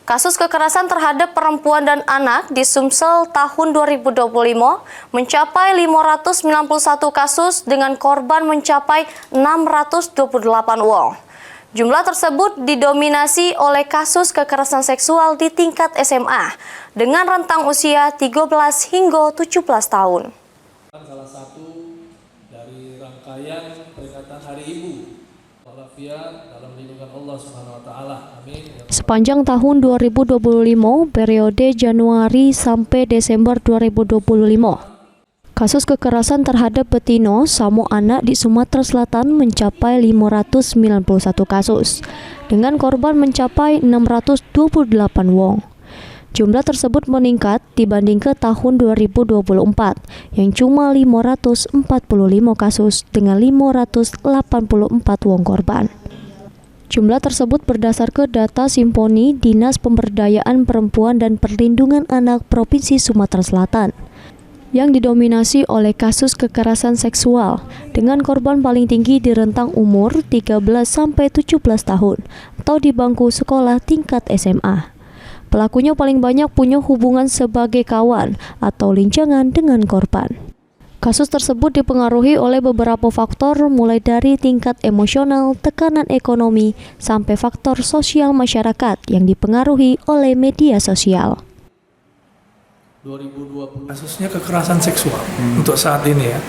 Kasus kekerasan terhadap perempuan dan anak di Sumsel tahun 2025 mencapai 591 kasus dengan korban mencapai 628 wong. Jumlah tersebut didominasi oleh kasus kekerasan seksual di tingkat SMA dengan rentang usia 13 hingga 17 tahun. Salah satu dari rangkaian peringatan Hari Ibu walafiat dalam lindungan Allah Subhanahu wa taala. Amin. Sepanjang tahun 2025, periode Januari sampai Desember 2025, kasus kekerasan terhadap betina sama anak di Sumatera Selatan mencapai 591 kasus, dengan korban mencapai 628 wong. Jumlah tersebut meningkat dibanding ke tahun 2024 yang cuma 545 kasus dengan 584 wong korban. Jumlah tersebut berdasarkan data Simponi Dinas Pemberdayaan Perempuan dan Perlindungan Anak Provinsi Sumatera Selatan yang didominasi oleh kasus kekerasan seksual dengan korban paling tinggi di rentang umur 13 sampai 17 tahun atau di bangku sekolah tingkat SMA. Pelakunya paling banyak punya hubungan sebagai kawan atau linjangan dengan korban. Kasus tersebut dipengaruhi oleh beberapa faktor mulai dari tingkat emosional, tekanan ekonomi, sampai faktor sosial masyarakat yang dipengaruhi oleh media sosial. 2020 kasusnya kekerasan seksual untuk saat ini ya.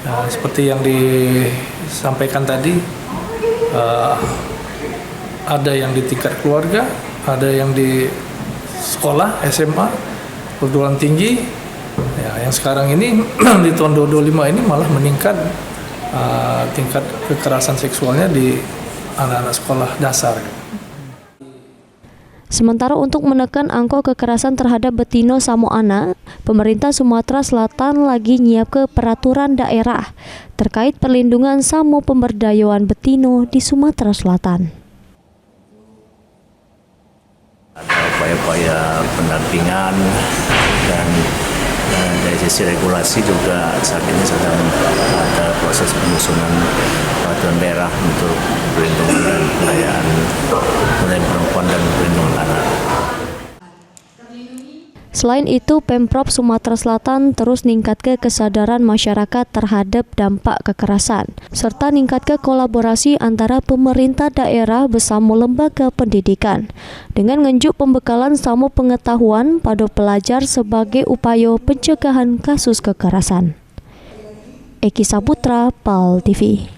Nah, seperti yang disampaikan tadi, ada yang di tingkat keluarga, ada yang di sekolah, SMA, perguruan tinggi. Ya, yang sekarang ini di tahun 2025 ini malah meningkat tingkat kekerasan seksualnya di anak-anak sekolah dasar. Sementara untuk menekan angka kekerasan terhadap betina sama anak, pemerintah Sumatera Selatan lagi nyiap ke peraturan daerah terkait perlindungan sama pemberdayaan betina di Sumatera Selatan. Ada upaya-upaya pendampingan dan dari sisi regulasi juga saat ini sedang ada proses penyusunan peraturan daerah untuk perlindungan dan pemberdayaan perempuan dan perlindungan anak. Selain itu, Pemprov Sumatera Selatan terus ningkatkan kesadaran masyarakat terhadap dampak kekerasan, serta ningkatkan kolaborasi antara pemerintah daerah bersama lembaga pendidikan, dengan ngenjuk pembekalan sama pengetahuan pada pelajar sebagai upaya pencegahan kasus kekerasan. Eki Saputra, PAL TV.